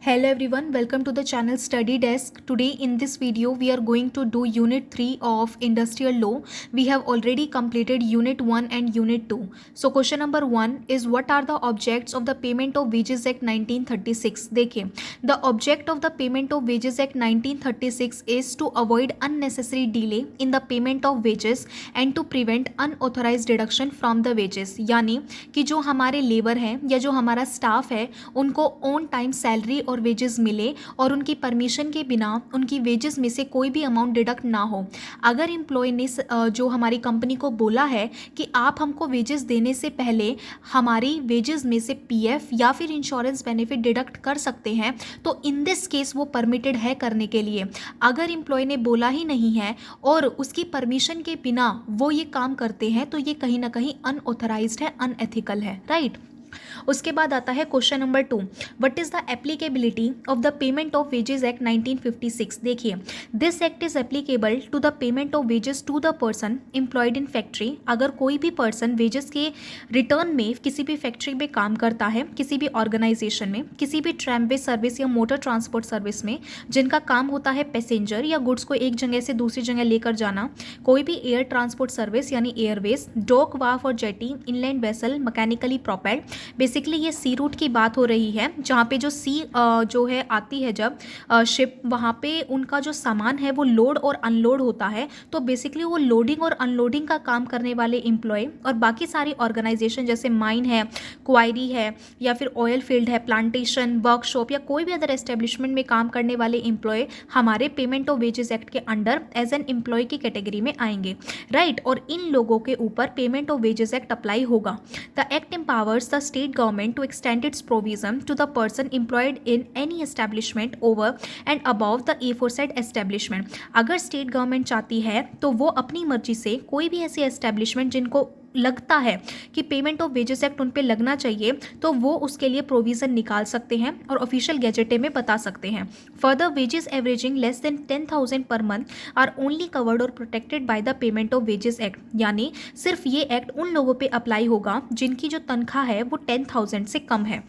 Hello everyone, welcome to the channel Study Desk. Today in this video we are going to do Unit 3 of Industrial Law. We have already completed Unit 1 and Unit 2. So question number 1 is what are the objects of the Payment of Wages Act 1936? देखिए, the object of the Payment of Wages Act 1936 is to avoid unnecessary delay in the payment of wages and to prevent unauthorized deduction from the wages. यानी कि जो हमारे labour हैं या जो हमारा staff है उनको ऑन टाइम सैलरी और वेजेस मिले और उनकी परमिशन के बिना उनकी वेजेस में से कोई भी अमाउंट डिडक्ट ना हो। अगर एम्प्लॉय ने जो हमारी कंपनी को बोला है कि आप हमको वेजेस देने से पहले हमारी वेजेस में से पीएफ या फिर इंश्योरेंस बेनिफिट डिडक्ट कर सकते हैं, तो इन दिस केस वो परमिटेड है करने के लिए। अगर एम्प्लॉय ने बोला ही नहीं है और उसकी परमिशन के बिना वो ये काम करते हैं तो ये कहीं ना कहीं अनऑथराइज्ड है, अनएथिकल है, राइट। उसके बाद आता है question number 2, what is the applicability of the payment of wages act 1956। देखिए, this act is applicable to the payment of wages to the person employed in factory. अगर कोई भी पर्सन वेजेस के रिटर्न में किसी भी फैक्ट्री में काम करता है, किसी भी ऑर्गेनाइजेशन में, किसी भी ट्रैमवे सर्विस या मोटर ट्रांसपोर्ट सर्विस में, जिनका काम होता है पैसेंजर या गुड्स को एक जगह से दूसरी जगह लेकर जाना, कोई भी एयर ट्रांसपोर्ट सर्विस यानी Airways, dock, wharf or jetty, inland vessel, mechanically propelled. Basically ये सी रूट की बात हो रही है, जहाँ पे जो सी जो है आती है जब शिप, वहाँ पे उनका जो सामान है वो लोड और अनलोड होता है। तो बेसिकली वो लोडिंग और अनलोडिंग का काम करने वाले एम्प्लॉय और बाकी सारी ऑर्गेनाइजेशन जैसे माइन है, क्वायरी है या फिर ऑयल फील्ड है, प्लांटेशन, वर्कशॉप या कोई भी अदर एस्टेब्लिशमेंट में काम करने वाले एम्प्लॉय हमारे पेमेंट ऑफ वेजेस एक्ट के अंडर एज एन एम्प्लॉय की कैटेगरी में आएंगे, राइट। और इन लोगों के ऊपर payment of wages act apply होगा। The act empowers the state government to extend its provision to the person employed in any establishment over and above the aforesaid establishment। अगर स्टेट गवर्नमेंट चाहती है तो वो अपनी मर्जी से कोई भी ऐसी एस्टेब्लिशमेंट जिनको लगता है कि पेमेंट ऑफ वेजेस एक्ट उन पे लगना चाहिए तो वो उसके लिए प्रोविज़न निकाल सकते हैं और ऑफिशियल गैजेटे में बता सकते हैं। Further, wages averaging less than 10,000 per month are only covered or protected by the payment of wages Act. यानी सिर्फ ये एक्ट उन लोगों पे अप्लाई होगा जिनकी जो तनख्वाह है वो 10,000 से कम है।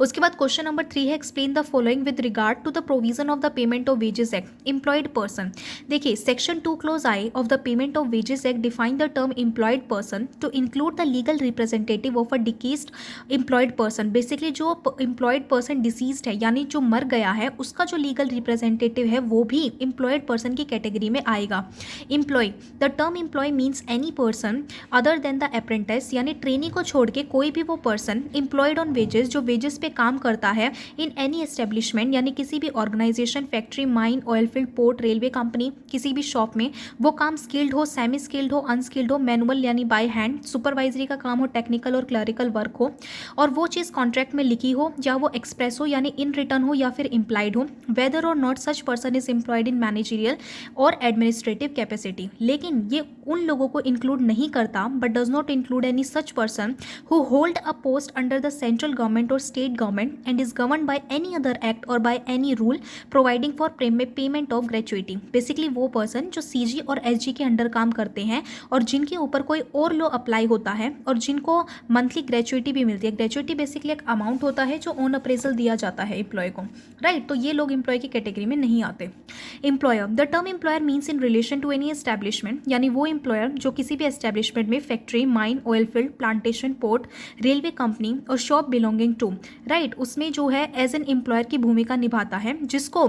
उसके बाद क्वेश्चन नंबर 3 है, explain the following with regard to the provision of the payment of wages Act. Employed person. देखिए, section 2 clause I of the payment of wages Act define the term employed person to include the legal representative of a deceased employed person. Basically जो employed person deceased है यानी जो मर गया है, उसका जो लीगल रिप्रेजेंटेटिव है वो भी एम्प्लॉयड पर्सन की कैटेगरी में आएगा। Employ, the term employ means any person other than the apprentice, यानी ट्रेनी को छोड़ के कोई भी वो पर्सन एम्प्लॉयड ऑन वेजेस जो वेजेस पे काम करता है इन एनी एस्टेब्लिशमेंट, यानी किसी भी organisation, factory, mine, oil field, port, railway company, किसी भी शॉप में। वो काम स्किल्ड हो, सेमी स्किल्ड हो, अनस्किल्ड हो, मैनुअल यानी बाय हैंड, सुपरवाइजरी का काम हो, टेक्निकल और क्लरिकल वर्क हो, और वो चीज़ कॉन्ट्रैक्ट में लिखी हो या वो एक्सप्रेस हो यानी इन रिटर्न हो या फिर इम्प्लाइड हो, वेदर और not such person is employed in managerial और एडमिनिस्ट्रेटिव कैपेसिटी। लेकिन ये उन लोगों को इंक्लूड नहीं करता, but does not include any such person who hold a post under the central government और state government and is governed by any other act or by any rule providing for payment of gratuity। Basically वो person जो CG और SG के under काम करते हैं और जिनके ऊपर कोई और लॉ अप्लाई होता है और जिनको मंथली ग्रेचुइटी भी मिलती है। ग्रेचुइटी बेसिकली एक अमाउंट होता है जो ऑन अप्रेजल दिया जाता है एम्प्लॉय को, राइट। तो ये लोग एम्प्लॉय की कैटेगरी में नहीं आते। Employer, the term employer means in relation to any establishment, यानी वो एम्प्लॉयर जो किसी भी एस्टैब्लिशमेंट में factory, mine, oil field, plantation, port, railway company और शॉप बिलोंगिंग टू, राइट, उसमें जो है एज एन एम्प्लॉयर की भूमिका निभाता है, जिसको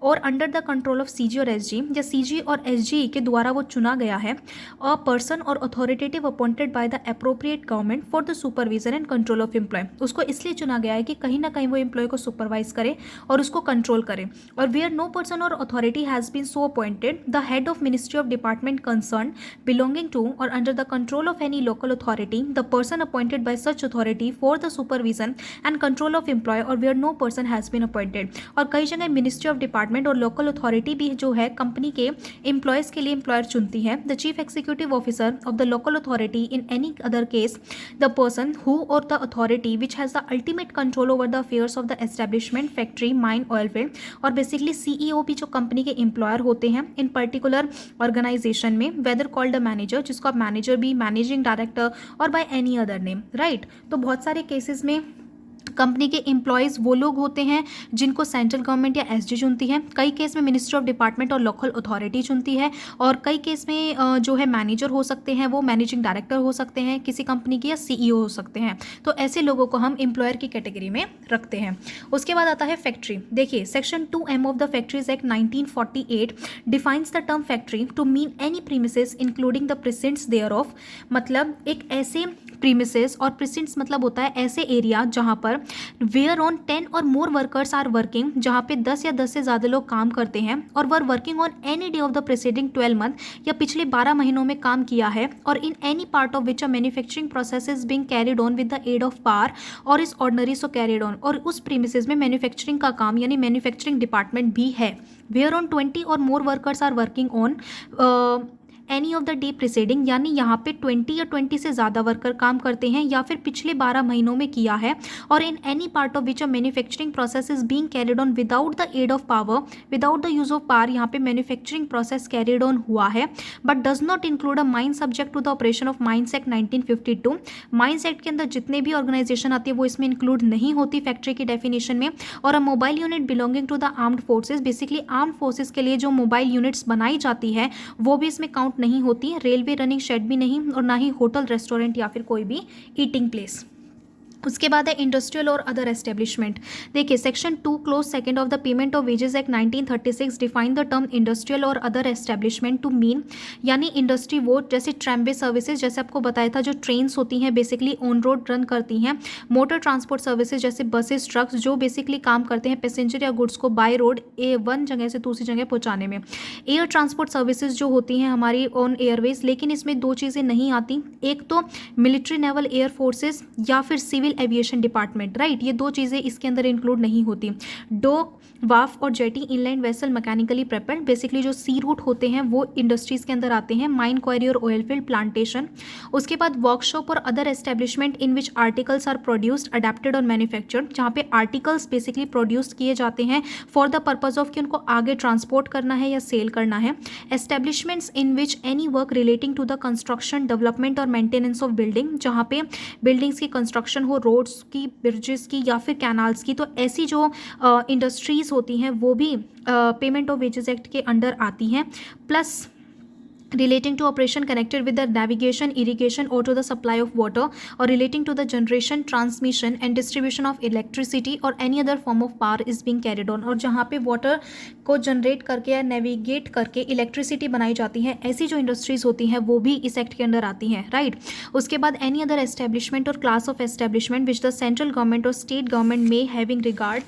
और under the control of CG और एसजी या सीजी और एसजी के द्वारा वो चुना गया है, अ पर्सन और authoritative appointed by the appropriate government for the supervision and control of employ. उसको इसलिए चुना गया है कि कहीं ना कहीं वो एम्प्लॉय को सुपरवाइज करे और उसको कंट्रोल करे। Or where no person or authority has been so appointed, the head of ministry of department concern belonging to or under the control of any local authority, the person appointed by such authority for the supervision and control of employ or where no person has been appointed. और कई जगह ministry of department और local authority भी जो है company के employees के लिए एम्प्लॉयर चुनती है। The chief executive officer of the local authority in any other case, the person who or the authority which has the ultimate control over the affairs of the establishment, factory, mine, oil field. और basically CEO भी जो company के employer होते हैं इन particular organization में, whether called the manager, जिसको आप मैनेजर भी, managing director or by any other name, right. तो बहुत सारे केसेस में कंपनी के एम्प्लॉयज़ वो लोग होते हैं जिनको सेंट्रल गवर्नमेंट या एसडी चुनती है, कई केस में मिनिस्ट्री ऑफ डिपार्टमेंट और लोकल अथॉरिटी चुनती है, और कई केस में जो है मैनेजर हो सकते हैं, वो मैनेजिंग डायरेक्टर हो सकते हैं किसी कंपनी के, या सीईओ हो सकते हैं। तो ऐसे लोगों को हम एम्प्लॉयर की कैटेगरी में रखते हैं। उसके बाद आता है फैक्ट्री। देखिए section 2M of the factories act 1948 defines the term factory to mean any premises including the precincts thereof, मतलब एक ऐसे प्रीमिसेस, और प्रिसेंट्स मतलब होता है ऐसे एरिया जहाँ पर where on 10 or more workers are working, जहाँ पे 10 या 10 से ज़्यादा लोग काम करते हैं, or were working on any day of the preceding 12 month, या पिछले 12 महीनों में काम किया है, और in any part of which a manufacturing process is being carried on with the aid of power or is ordinary so carried on, और उस प्रीमिसेस में मैन्युफैक्चरिंग का काम यानी मैन्युफैक्चरिंग डिपार्टमेंट भी है। Where on 20 or more workers are working on any of the day preceding, यानी यहाँ पे 20 या 20 से ज़्यादा वर्कर काम करते हैं या फिर पिछले 12 महीनों में किया है, और in any part of which a manufacturing process is being carried on without the aid of power, without the use of power, यहाँ पे मैन्युफैक्चरिंग प्रोसेस कैरिड ऑन हुआ है, but does not include a mines subject to the operation of mines act 1952। Mines act के अंदर जितने भी organisation आती है वो इसमें इंक्लूड नहीं होती फैक्ट्री की डेफिनेशन में। और a mobile unit belonging to the armed forces, basically armed forces के लिए जो मोबाइल यूनिट्स बनाई जाती है वो भी इसमें काउंट नहीं होती है। रेलवे रनिंग शेड भी नहीं, और ना ही होटल, रेस्टोरेंट या फिर कोई भी ईटिंग प्लेस। उसके बाद है इंडस्ट्रियल और अदर एस्टेब्लिशमेंट। देखिए section 2 close second of the payment of wages act 1936 define the term industrial और अदर एस्टेब्लिशमेंट टू मीन, यानी इंडस्ट्री वो जैसे ट्रैमवे सर्विसेज, जैसे आपको बताया था जो ट्रेन्स होती हैं बेसिकली ऑन रोड रन करती हैं, मोटर ट्रांसपोर्ट सर्विसेज जैसे बसेस, ट्रक्स जो बेसिकली काम करते हैं पैसेंजर या गुड्स को बाय रोड वन जगह से दूसरी जगह पहुँचाने में। एयर ट्रांसपोर्ट सर्विसेज जो होती हैं हमारी ऑन एयरवेज, लेकिन इसमें दो चीज़ें नहीं आती, एक तो मिलिट्री नेवल एयर फोर्सेज या फिर सिविल एविएशन डिपार्टमेंट, राइट, ये दो चीज़ें इसके अंदर इंक्लूड नहीं होती। Dock, wharf or jetty, inland vessel mechanically propelled, basically जो सी रूट होते हैं वो इंडस्ट्रीज़ के अंदर आते हैं, माइन क्वारी और ऑयल फील्ड, प्लांटेशन। उसके बाद वर्कशॉप और other establishment in which articles are produced, adapted और मैन्युफैक्चर्ड, जहाँ पे आर्टिकल्स बेसिकली प्रोड्यूस किए जाते हैं फॉर द पर्पज ऑफ कि उनको आगे ट्रांसपोर्ट करना है या सेल करना है। Establishments in which any work relating to the construction, development और मेंटेनेंस ऑफ बिल्डिंग, जहाँ पे बिल्डिंग्स की कंस्ट्रक्शन हो, रोड्स की, ब्रिजेस की या फिर कैनाल्स की, तो ऐसी जो इंडस्ट्रीज़ होती हैं वो भी पेमेंट ऑफ वेजेस एक्ट के अंडर आती हैं। Plus relating to operation connected with the navigation, irrigation or to the supply of water, or relating to the generation, transmission and distribution of electricity or any other form of power is being carried on, और जहाँ पे water को generate करके या navigate करके electricity बनाई जाती है, ऐसी जो इंडस्ट्रीज़ होती हैं वो भी इस एक्ट के अंदर आती हैं, राइट। उसके बाद एनी अदर एस्टेब्लिशमेंट और class of establishment which the central government और स्टेट गवर्नमेंट में having regard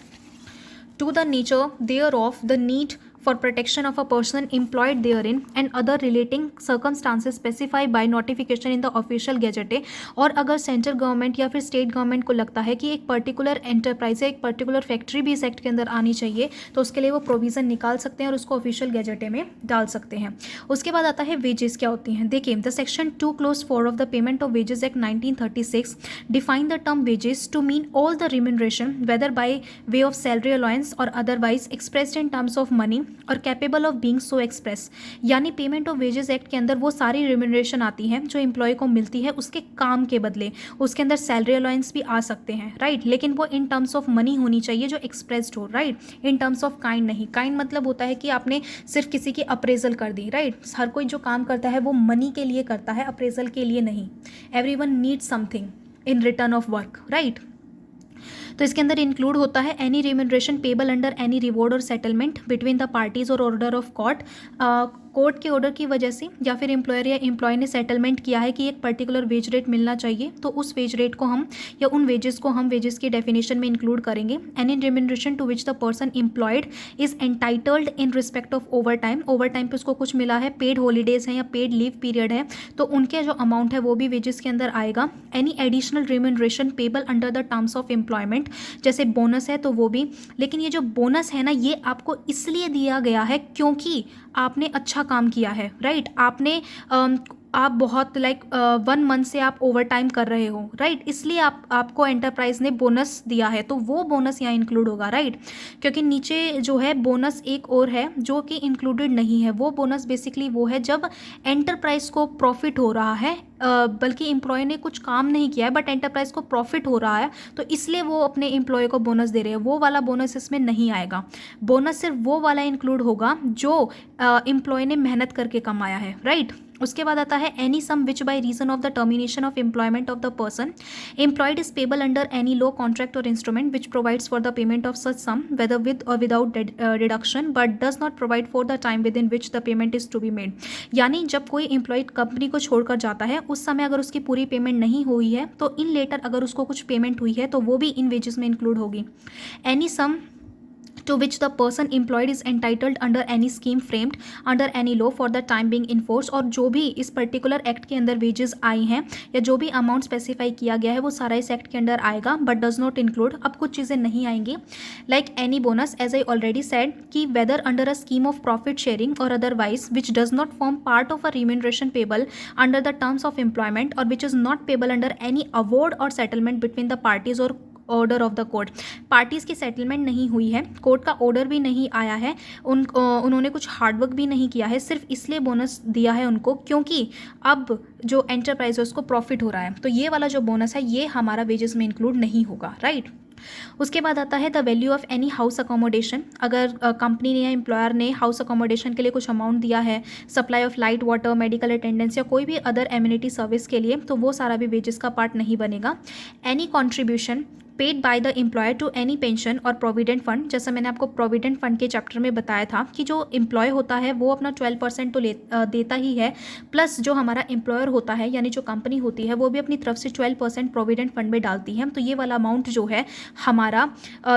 to the nature thereof, the need for protection of a person employed therein and other relating circumstances specified by notification in the official gazette। और अगर central government या फिर state government को लगता है कि एक पर्टिकुलर एंटरप्राइज या एक पर्टिकुलर फैक्ट्री भी इस एक्ट के अंदर आनी चाहिए तो उसके लिए वो प्रोविज़न निकाल सकते हैं और उसको ऑफिशियल गैजेटे में डाल सकते हैं। उसके बाद आता है वेजेस क्या होती हैं। देखिए the section 2 clause 4 of the payment of wages act 1936 define the term wages to mean all the remuneration whether by way of salary allowance or otherwise expressed in terms of money or capable of being so express, यानी Payment of wages act के अंदर वो सारी remuneration आती है जो employ को मिलती है उसके काम के बदले। उसके अंदर सैलरी अलाउंस भी आ सकते हैं, राइट, लेकिन वो इन टर्म्स ऑफ मनी होनी चाहिए जो एक्सप्रेस्ड हो, right, in terms of kind नहीं। काइंड मतलब होता है कि आपने सिर्फ किसी की अप्रेजल कर दी, राइट। हर कोई जो काम करता है वो मनी के लिए करता है, अप्रेजल के लिए नहीं। Everyone needs something in return of work, right. तो इसके अंदर इंक्लूड होता है any remuneration payable under any reward और settlement between the parties or order of court, court के ऑर्डर की वजह से या फिर एम्प्लॉयर या एम्प्लॉय ने सेटलमेंट किया है कि एक पर्टिकुलर वेज रेट मिलना चाहिए, तो उस वेज रेट को हम या उन वेजेस को हम वेजेस की डेफिनेशन में इंक्लूड करेंगे। Any remuneration to which the person employed is entitled in respect of overtime, overtime पे उसको कुछ मिला है, पेड हॉलीडेज हैं या पेड लीव पीरियड है, तो उनके जो अमाउंट है वो भी वेजेस के अंदर आएगा। Any additional remuneration payable under the terms of employment, जैसे बोनस है तो वो भी, लेकिन ये जो बोनस है ना ये आपको इसलिए दिया गया है क्योंकि आपने अच्छा काम किया है, राइट। आपने आप बहुत लाइक 1 मंथ से आप ओवर टाइम कर रहे हो, राइट, इसलिए आपको एंटरप्राइज ने बोनस दिया है, तो वो बोनस यहाँ इंक्लूड होगा, राइट। क्योंकि नीचे जो है बोनस एक और है जो कि इंक्लूडेड नहीं है। वो बोनस बेसिकली वो है जब एंटरप्राइज को प्रॉफिट हो रहा है, बल्कि एम्प्लॉय ने कुछ काम नहीं किया है बट एंटरप्राइज को प्रॉफिट हो रहा है, तो इसलिए वो अपने एम्प्लॉय को बोनस दे रहे हैं। वो वाला बोनस इसमें नहीं आएगा। बोनस सिर्फ वो वाला इंक्लूड होगा जो एम्प्लॉय ने मेहनत करके कमाया है, राइट। उसके बाद आता है any sum which by reason of the termination of employment of the person employed is payable under any law contract or instrument which provides for the payment of such sum whether with or without deduction but does not provide for the time within which the payment is to be made. यानी जब कोई employ company को छोड़कर जाता है उस समय अगर उसकी पूरी पेमेंट नहीं हुई है तो इन लेटर अगर उसको कुछ पेमेंट हुई है तो वो भी इन वेजेस में इंक्लूड होगी। Any sum to which the person employed is entitled under any scheme framed under any law for the time being in force। और जो भी इस पर्टिकुलर एक्ट के अंदर वेजेस आई हैं या जो भी अमाउंट स्पेसिफाई किया गया है वो सारा इस एक्ट के अंदर आएगा बट डज नॉट इंक्लूड। अब कुछ चीज़ें नहीं आएंगी like any bonus as I already said कि whether under a scheme of profit sharing or otherwise which does not form part of a remuneration payable under the terms of employment or which is not payable under any award or settlement between the parties or order of the court. Parties की settlement नहीं हुई है, court का order भी नहीं आया है, उन्होंने कुछ हार्डवर्क भी नहीं किया है, सिर्फ इसलिए बोनस दिया है उनको क्योंकि अब जो एंटरप्राइज है उसको प्रॉफिट हो रहा है। तो ये वाला जो बोनस है ये हमारा वेजेस में इंक्लूड नहीं होगा, राइट। उसके बाद आता है the value of any house accommodation. अगर कंपनी ने या एम्प्लॉयर ने हाउस अकोमोडेशन के लिए कुछ अमाउंट दिया है, supply of light water medical attendance या कोई भी अदर एम्यूनिटी सर्विस के लिए, तो वो सारा भी वेजेस का पार्ट नहीं बनेगा। Any contribution paid by the employer to any pension और प्रोविडेंट फंड, जैसा मैंने आपको प्रोविडेंट फंड के चैप्टर में बताया था कि जो एम्प्लॉय होता है वो अपना 12% तो देता ही है, प्लस जो हमारा एम्प्लॉयर होता है यानी जो कंपनी होती है वो भी अपनी तरफ से 12% प्रोविडेंट फंड में डालती है। तो ये वाला अमाउंट जो है हमारा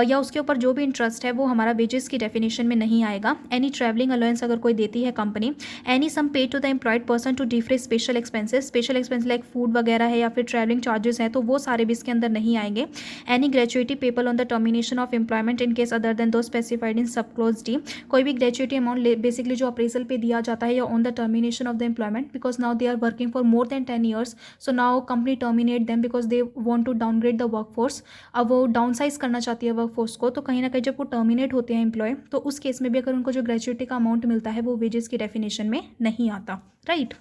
या उसके ऊपर जो भी इंटरेस्ट है वो हमारा वेजेस की डेफिनेशन में नहीं आएगा। एनी ट्रैवलिंग अलाउंस अगर कोई देती है company, any sum paid to the employed person to defray special expenses like food वगैरह है या फिर ट्रैवलिंग चार्जेस हैं, तो वो सारे भी इसके अंदर नहीं आएंगे। Any gratuity payable on the termination of employment in case other than those specified in sub clause D. कोई भी ग्रेचुइटी अमाउंट बेसिकली जो अप्रेजल पे दिया जाता है या on the termination of the employment because now they are working for more than 10 years, so now company terminate them because they want to downgrade the workforce. अब वो डाउनसाइज करना चाहती है वर्कफोर्स को, तो कहीं ना कहीं जब वो टर्मिनेट होते हैं एम्प्लॉय तो उस केस में भी अगर उनको जो ग्रेचुइटी का अमाउंट मिलता है वो वेजेस की डेफिनेशन में नहीं आता, राइट।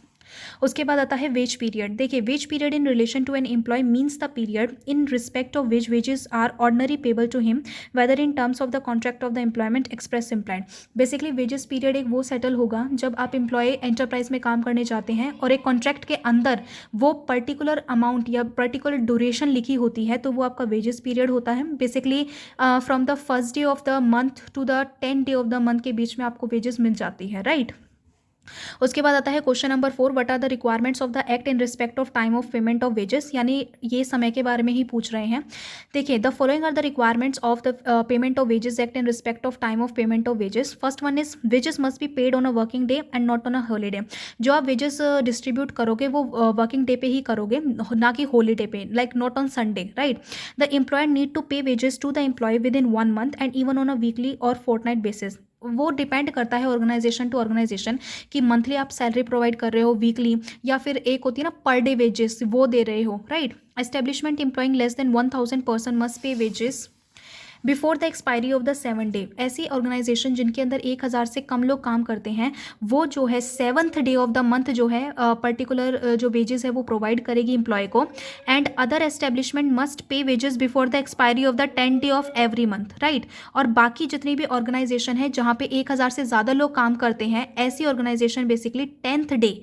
उसके बाद आता है वेज पीरियड। देखिए wage period in relation to an employ means the period in respect of which wages are ordinary payable to him whether in terms of the contract of the employment express implied. Basically wages period एक वो settle होगा जब आप employ enterprise में काम करने जाते हैं और एक कॉन्ट्रैक्ट के अंदर वो पर्टिकुलर अमाउंट या पर्टिकुलर ड्यूरेशन लिखी होती है, तो वो आपका वेजेस पीरियड होता है। Basically from the first day of the month to the 10th day of the month के बीच में आपको वेजेस मिल जाती है, राइट। उसके बाद आता है question number 4, what are the requirements of the act in respect of time of payment of wages, यानी ये समय के बारे में ही पूछ रहे हैं। देखिए the following are the requirements of the payment of wages act in respect of time of payment of wages. First one is wages must be paid on a working day and not on a holiday. जो आप wages distribute करोगे वो working day पे ही करोगे, ना कि holiday पे, like not on Sunday, right. The employer need to pay wages to the employ within 1 month and even on a weekly or fortnight basis. वो डिपेंड करता है ऑर्गेनाइजेशन टू ऑर्गेनाइजेशन कि monthly आप salary provide कर रहे हो, weekly, या फिर एक होती है ना पर डे वेजेस वो दे रहे हो, right. Establishment employing less than 1000 person must pay wages before the expiry of the 7th day। ऐसी ऑर्गेनाइजेशन जिनके अंदर 1000 से कम लोग काम करते हैं वो जो है 7th day of the month जो है पर्टिकुलर जो वेजेस है वो प्रोवाइड करेगी एम्प्लॉय को। And other establishment must pay wages before the expiry of the 10th day of every month, right. और बाकी जितनी भी ऑर्गेनाइजेशन है जहाँ पे 1000 से ज़्यादा लोग काम करते हैं, ऐसी organisation basically 10th day,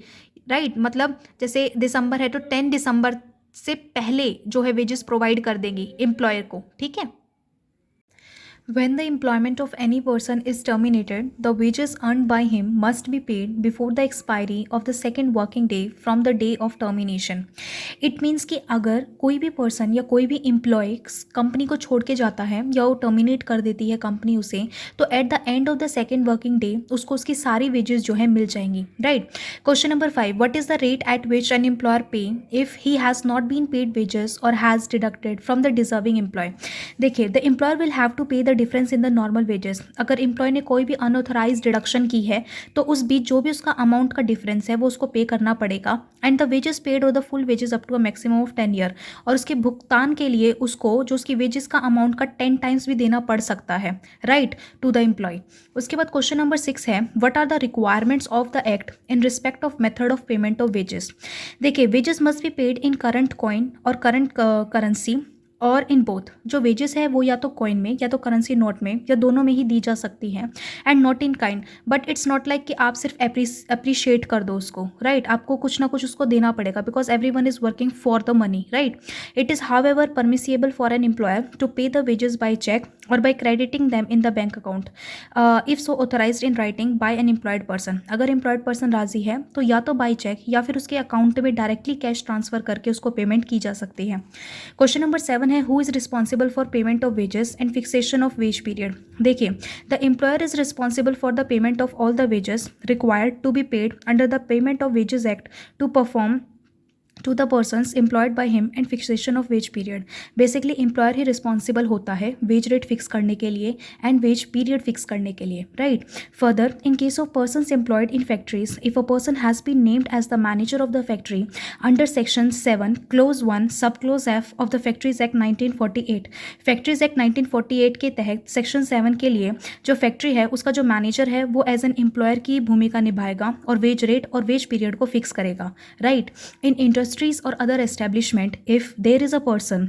right, मतलब जैसे दिसंबर है तो 10 दिसंबर से पहले जो है वेजेस प्रोवाइड कर देंगी एम्प्लॉयर को, ठीक है। When the employment of any person is terminated, the wages earned by him must be paid before the expiry of the second working day from the day of termination. It means कि अगर कोई भी person या कोई भी employ company को छोड़ के जाता है या वो टर्मिनेट कर देती है कंपनी उसे, तो at the end of the second working day उसको उसकी सारी वेजेस जो है मिल जाएंगी, right. Question number 5, what is the rate at which an employer pay if he has not been paid wages or has deducted from the deserving employ. देखिए the employer will have to pay the difference in the normal wages. अगर employ ने कोई भी unauthorized deduction की है तो उस बीच जो भी उसका अमाउंट का डिफरेंस है वो उसको पे करना पड़ेगा। एंड द वेजेस पेड और the full wages up to a maximum of 10 year, और उसके भुगतान के लिए उसको जो उसकी वेजेस का अमाउंट का 10 टाइम्स भी देना पड़ सकता है, राइट, टू द एम्प्लॉय। उसके बाद क्वेश्चन नंबर 6 है, what are the requirements of the act in respect of method of payment of wages. देखिए, wages must be paid in current coin or current currency or in both. जो wages है वो या तो coin में या तो करेंसी नोट में या दोनों में ही दी जा सकती है। And not in kind, but it's not like कि आप सिर्फ अप्रिशिएट कर दो उसको, राइट, आपको कुछ ना कुछ उसको देना पड़ेगा, because every one is working for the money, right. It is however permissible for an employer to pay the wages by cheque or by crediting them in the bank account if so authorised in writing by an employed person. अगर employed person राजी है तो या तो by check या फिर उसके account में डायरेक्टली कैश ट्रांसफर करके उसको पेमेंट की जा सकती है। क्वेश्चन नंबर 7 है, who is responsible for payment of wages and fixation of wage period. देखिए, the employer is responsible for the payment of all the wages required to be paid under the payment of wages Act to perform to the persons employed by him and fixation of wage period. Basically employer ही responsible होता है wage rate fix करने के लिए and veg period fix करने के लिए, right. Further, in case of persons employed in factories, if a person has been named as the manager of the factory under section 7 clause 1 sub clause F of the factories act 1948। Factories act 1948 के तहत section 7 के लिए जो factory है उसका जो manager है वो एज एन एम्प्लॉयर की भूमिका निभाएगा और वेज रेट और वेज पीरियड को फिक्स करेगा, right. In industries or other establishment, if there is a person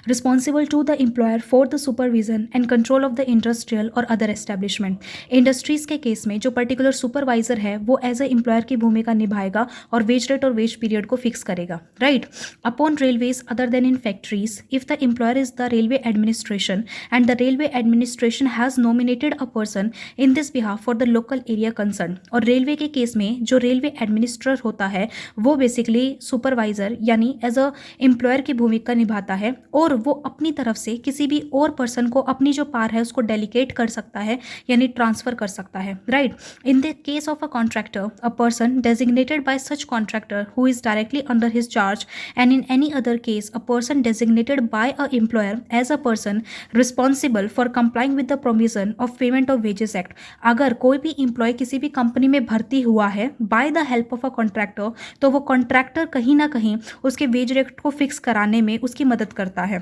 responsible to the employer for the supervision and control of the industrial or other establishment, industries के case में जो particular supervisor है वो as a employer की भूमिका निभाएगा और wage rate और wage period को fix करेगा, right। Upon railways other than in factories, if the employer is the railway administration and the railway administration has nominated a person in this behalf for the local area concerned, और railway के case में जो railway administrator होता है वो basically supervisor यानी as a employer की भूमिका निभाता है और वो अपनी तरफ से किसी भी और पर्सन को अपनी जो पावर है उसको डेलीगेट कर सकता है यानी ट्रांसफर कर सकता है, right. In the case of a contractor, a person designated by such contractor who is directly under his charge, and in any other case a person designated by a employer as a person responsible for complying with the provision of payment of wages act. अगर कोई भी employ किसी भी company में भर्ती हुआ है by the help of a contractor, तो वो कॉन्ट्रैक्टर कहीं ना कहीं उसके वेज रेट को फिक्स कराने में उसकी मदद करता है,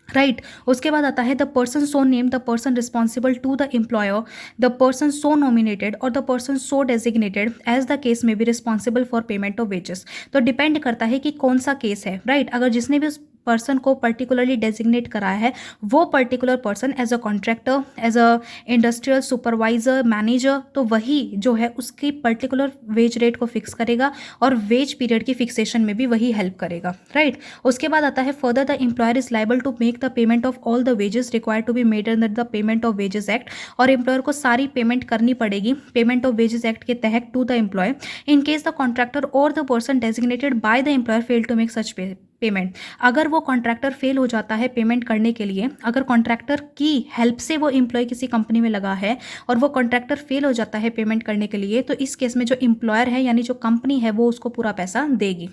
राइट। उसके बाद आता है the person so name, the person responsible to the employer, the person so nominated or the person so designated as the case may be responsible for payment of wages. तो डिपेंड करता है कि कौन सा केस है, right. अगर जिसने भी उस पर्सन को पर्टिकुलरली डेजिग्नेट कराया है वो particular person as a contractor, as a industrial supervisor, manager, तो वही जो है उसकी पर्टिकुलर वेज रेट को फिक्स करेगा और वेज पीरियड की फिक्सेशन में भी वही हेल्प करेगा, राइट। उसके बाद आता है further the employer is liable to make the payment of all the wages required to be made under the payment of wages act, और एम्प्लॉयर को सारी पेमेंट करनी पड़ेगी पेमेंट ऑफ वेजेस एक्ट के तहत to the employ in case the contractor or the person designated by the employer fail to make such payment. अगर वो contractor fail हो जाता है पेमेंट करने के लिए, अगर कॉन्ट्रैक्टर की हेल्प से वो एम्प्लॉय किसी कंपनी में लगा है और वो कॉन्ट्रैक्टर फेल हो जाता है पेमेंट करने के लिए, तो इस केस में जो एम्प्लॉयर है यानी जो कंपनी है वो उसको पूरा पैसा देगी।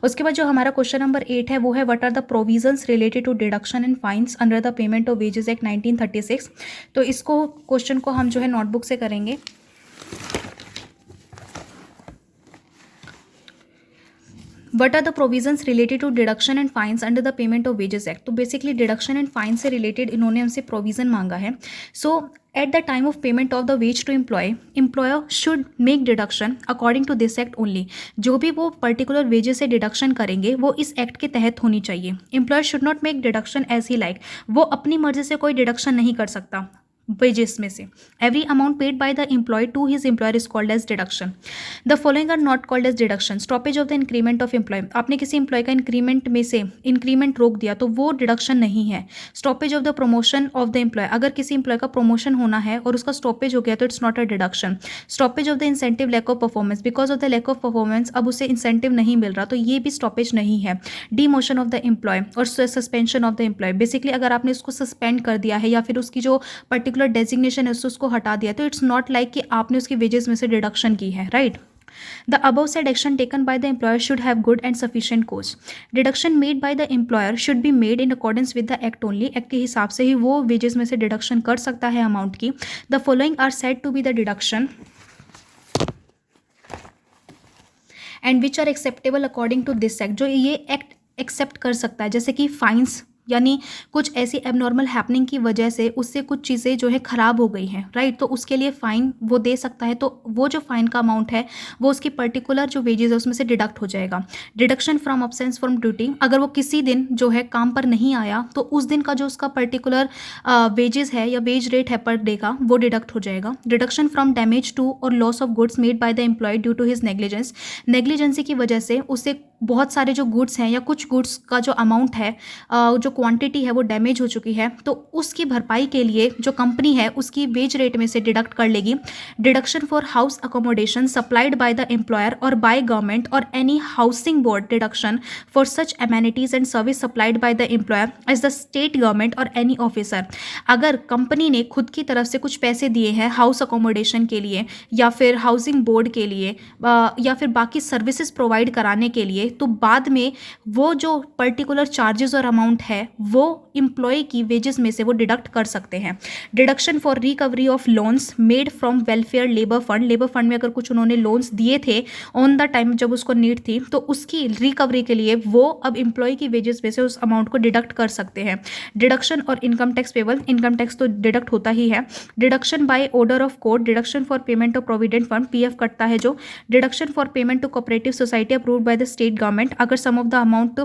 उसके बाद जो हमारा क्वेश्चन नंबर 8 है वो है what are the provisions related to deduction and fines under the payment of wages act 1936। तो इसको क्वेश्चन को हम जो है नोटबुक से करेंगे। What are the provisions related to deduction and fines under the payment of wages act? तो basically deduction and fine से रिलेटेड इन्होंने हमसे प्रोविजन मांगा है। So at the time of payment of the wage to employer should make deduction according to this act only. जो भी वो particular wages से डिडक्शन करेंगे वो इस एक्ट के तहत होनी चाहिए। Employer should not make deduction as he like, वो अपनी मर्जी से कोई डिडक्शन नहीं कर सकता वेजेस में से। Every amount paid by the employ to his employer is called as deduction. The following are not called as deduction. Stoppage of the increment of employee, आपने किसी एम्प्लॉय का इंक्रीमेंट में से इंक्रीमेंट रोक दिया तो वो डिडक्शन नहीं है। Stoppage of the promotion of the employee, अगर किसी एम्प्लॉय का प्रमोशन होना है और उसका स्टॉपेज हो गया तो it's not a deduction. Stoppage of the incentive lack of performance, because of the lack of performance अब उसे इंसेंटिव नहीं मिल रहा तो ये भी स्टॉपेज नहीं है। Demotion of the employee or suspension of the employ, basically अगर आपने उसको सस्पेंड कर दिया है या फिर उसकी जो पर्टिकुलर डेजिग्नेशन है उसको हटा दिया तो इट्स नॉट लाइक कि आपने उसकी वेजेस में से डिडक्शन की है, right. The above said action taken by the employer should have good and sufficient cause. Deduction made by the employer should be made in accordance with the act only. Act के हिसाब से ही वो wages में से deduction कर सकता है amount की. The following are said to be the deduction and which are acceptable according to this act. जो ये act accept कर सकता है, जैसे कि fines, यानी कुछ ऐसी एबनॉर्मल हैपनिंग की वजह से उससे कुछ चीज़ें जो है ख़राब हो गई हैं, राइट, तो उसके लिए फ़ाइन वो दे सकता है. तो वो जो फ़ाइन का अमाउंट है वो उसकी पर्टिकुलर जो वेजेस है उसमें से डिडक्ट हो जाएगा. Deduction from absence from duty, अगर वो किसी दिन जो है काम पर नहीं आया तो उस दिन का जो उसका पर्टिकुलर वेजेस है या वेज रेट है पर डे का वो डिडक्ट हो जाएगा. Deduction from damage to or loss of goods made by the employee due to his negligence, negligency की वजह से उससे बहुत सारे जो गुड्स हैं या कुछ गुड्स का जो अमाउंट है, जो क्वांटिटी है वो डैमेज हो चुकी है, तो उसकी भरपाई के लिए जो कंपनी है उसकी वेज रेट में से डिडक्ट कर लेगी. Deduction for house accommodation supplied by the employer or by government or any housing board, deduction for such amenities and service supplied by the employer as the state government or any officer. अगर company ने खुद की तरफ से कुछ पैसे दिए हैं हाउस अकोमोडेशन के लिए या फिर हाउसिंग बोर्ड के लिए या फिर बाकी सर्विसेज प्रोवाइड कराने के लिए, तो बाद में वो जो पर्टिकुलर चार्जेस और अमाउंट है वो एम्प्लॉय की वेजेस में से वो डिडक्ट कर सकते हैं. Deduction for recovery of loans made from welfare labour fund, labour fund में अगर कुछ उन्होंने लोन्स दिए थे ऑन द टाइम जब उसको नीड थी, तो उसकी रिकवरी के लिए वो अब एम्प्लॉय की वेजेस में से उस अमाउंट को डिडक्ट कर सकते हैं. Deduction or income tax payable, income tax तो डिडक्ट होता ही है. Deduction by order of court, deduction for payment of provident fund, PF कटता है जो. Deduction for payment to cooperative society approved by the state government, अगर some of the amount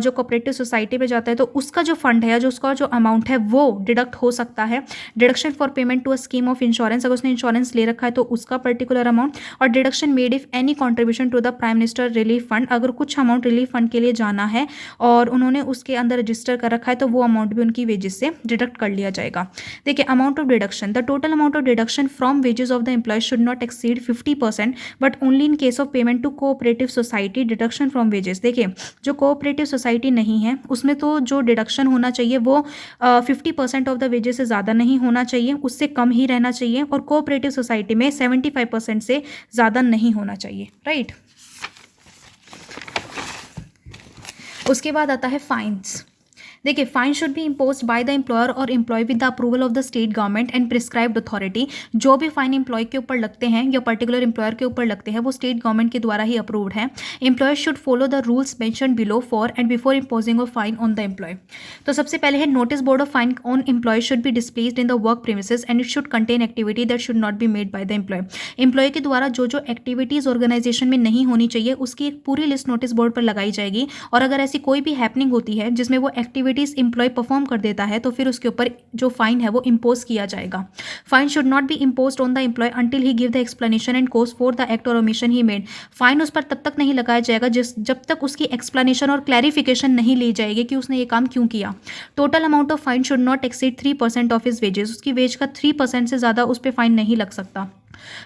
जो cooperative society में जाता है तो उसका जो फंड है या जो उसका जो अमाउंट है वो डिडक्ट हो सकता है. Deduction for payment to a scheme of insurance, अगर उसने इंश्योरेंस ले रखा है तो उसका पर्टिकुलर अमाउंट. और deduction made if any contribution to the prime minister relief fund, अगर कुछ अमाउंट रिलीफ फंड के लिए जाना है और उन्होंने उसके अंदर रजिस्टर कर रखा है तो वो अमाउंट भी उनकी वेजेस से डिडक्ट कर लिया जाएगा. देखिए amount of deduction, the total amount of deduction from wages of the employee should not exceed 50% but only in case of payment to cooperative society. Deduction from wages, देखिए जो cooperative society नहीं है उसमें तो जो डिडक्शन होना चाहिए वो 50% ऑफ द वेजेस से ज़्यादा नहीं होना चाहिए, उससे कम ही रहना चाहिए. और कोऑपरेटिव सोसाइटी में 75% से ज़्यादा नहीं होना चाहिए, राइट. उसके बाद आता है फाइन्स. देखिए fine should be impose by the employer or employ with the approval of the state government and prescribed authority. जो भी फाइन एम्प्लॉय के ऊपर लगते हैं या पर्टिकुलर एम्प्लॉयर के ऊपर लगते हैं वो स्टेट गवर्नमेंट के द्वारा ही अप्रूव्ड है. Employer should follow the rules mention below for and before imposing of fine on the employee. तो सबसे पहले है notice board of fine on employee should be displaced in the work premises and it should contain activity that should not be made by the employee. Employee के द्वारा जो जो activities organisation में नहीं होनी चाहिए उसकी एक पूरी लिस्ट नोटिस बोर्ड पर लगाई जाएगी. और अगर ऐसी कोई भी हैपनिंग होती है जिसमें वो एक्टिविटीज़ एम्प्लॉय परफॉर्म कर देता है तो फिर उसके ऊपर जो फाइन है वो इम्पोज किया जाएगा. Fine should not be imposed on the employee until he give the explanation and cause for the act or omission he made. Fine उस पर तब तक नहीं लगाया जाएगा जब तक उसकी एक्सप्लेनेशन और क्लैरिफिकेशन नहीं ली जाएगी कि उसने ये काम क्यों किया. Total amount of fine should not exceed 3% of his wages, उसकी वेज का 3% से ज़्यादा उस पर फाइन नहीं लग सकता.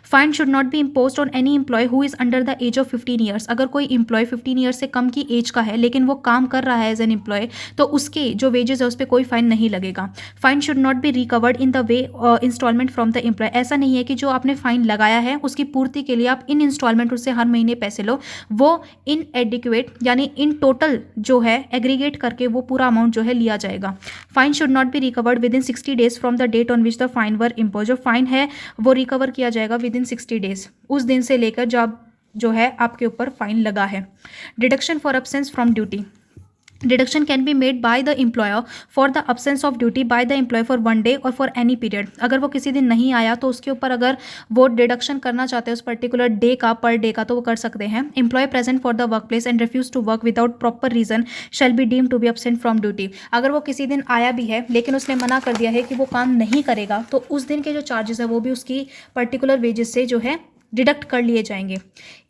Fine should not be imposed on any employee who is under the age of 15 years. अगर कोई एम्प्लॉय 15 ईयर्स से कम की एज का है लेकिन वो काम कर रहा है एज एन एम्प्लॉय तो उसके जो वेजेस है उस पर कोई फाइन नहीं लगेगा. Fine should not be recovered in the way installment from the employee. ऐसा नहीं है कि जो आपने फाइन लगाया है उसकी पूर्ति के लिए आप इन इंस्टॉलमेंट उससे हर महीने पैसे लो, वो इन एडिक्वेट यानी इन टोटल जो है एग्रीगेट करके वो पूरा अमाउंट जो है लिया जाएगा. Fine should not be recovered within 60 days from the date on which the fine were impose. जो फाइन है वो रिकवर किया जाएगा विद इन 60 डेज, उस दिन से लेकर जब जो है आपके ऊपर फाइन लगा है. Deduction for absence from duty. Deduction can be made by the employer for the absence of duty by the employee for 1 day or for any period. अगर वो किसी दिन नहीं आया तो उसके ऊपर अगर वो डिडक्शन करना चाहते हैं उस पर्टिकुलर डे का, पर डे का, तो वो कर सकते हैं. Employee present for the work place and refuse to work without proper reason shall be deem to be absent from duty. अगर वो किसी दिन आया भी है लेकिन उसने मना कर दिया है कि वो काम नहीं करेगा तो उस दिन के जो चार्जेस है वो भी उसकी पर्टिकुलर वेजेस से जो है डिडक्ट कर लिए जाएंगे.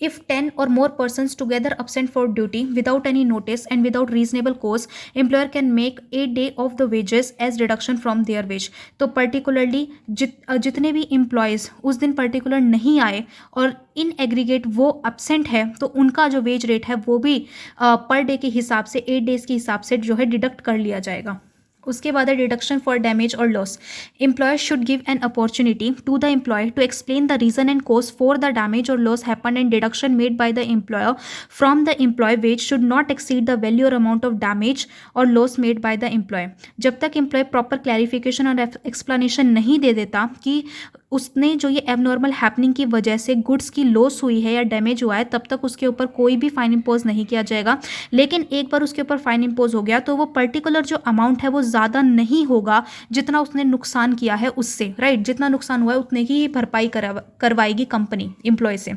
If 10 or more persons together absent for duty without any notice and without reasonable cause employer can make 8 day of the wages as deduction from their wage. तो पर्टिकुलरली जितने भी employees उस दिन पर्टिकुलर नहीं आए और इन एग्रीगेट वो absent है तो उनका जो वेज रेट है वो भी पर डे के हिसाब से 8 डेज के हिसाब से जो है डिडक्ट कर लिया जाएगा. उसके बाद है deduction for damage or loss. Employer should give an opportunity to the employ to explain the reason and cause for the damage or loss happen and deduction made by the employer from the employ wage should not exceed the value or amount of damage or loss made by the employ. जब तक employ proper clarification और explanation नहीं दे देता कि उसने जो ये एबनॉर्मल हैपनिंग की वजह से गुड्स की लॉस हुई है या डैमेज हुआ है, तब तक उसके ऊपर कोई भी फाइन इम्पोज नहीं किया जाएगा. लेकिन एक बार उसके ऊपर फाइन इम्पोज हो गया तो वो पर्टिकुलर जो अमाउंट है वो ज़्यादा नहीं होगा जितना उसने नुकसान किया है उससे, राइट. जितना नुकसान हुआ है उतने की ही भरपाई करवाएगी कंपनी एम्प्लॉय से.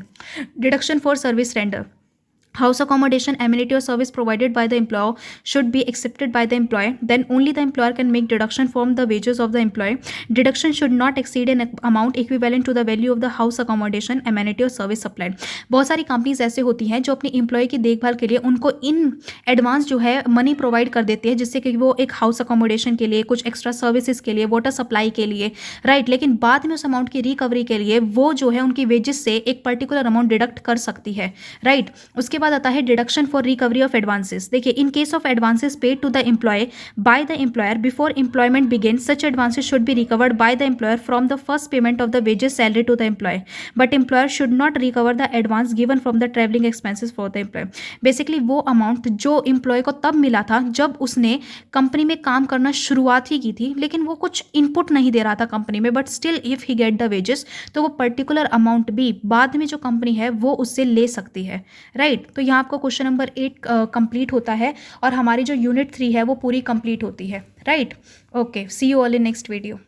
Deduction for service render. House accommodation, amenity or service provided by the employer should be accepted by the employer. Then only the employer can make deduction from the wages of the employee. Deduction should not exceed an amount equivalent to the value of the house accommodation, amenity or service supplied. बहुत सारी companies ऐसे होती हैं जो अपनी employ की देखभाल के लिए उनको इन एडवांस जो है मनी प्रोवाइड कर देती है, जिससे कि वो एक हाउस अकोमोडेशन के लिए, कुछ एक्स्ट्रा सर्विसेज के लिए, वाटर सप्लाई के लिए, राइट. लेकिन बाद में उस अमाउंट की रिकवरी के लिए वो जो है उनकी वेजेस से एक पर्टिकुलर अमाउंट डिडक्ट कर सकती है, राइट. उसके बाद आता है deduction for recovery of advances. देखिए, in case of advances paid to the employ by the employer before employment begin, such advances should be recovered by the employer from the first payment of the wages salary to the employ, but employer should not recover the advance given from the travelling expenses for the employ. Basically वो amount जो employ को तब मिला था जब उसने company में काम करना शुरुआत ही की थी, लेकिन वो कुछ इनपुट नहीं दे रहा था कंपनी में, but still if he get the wages, तो वो पर्टिकुलर अमाउंट भी बाद में जो कंपनी है वो उससे ले सकती है, राइट. तो यहाँ आपको क्वेश्चन नंबर 8 कंप्लीट होता है और हमारी जो यूनिट 3 है वो पूरी कंप्लीट होती है, right. Okay, see you all in next video.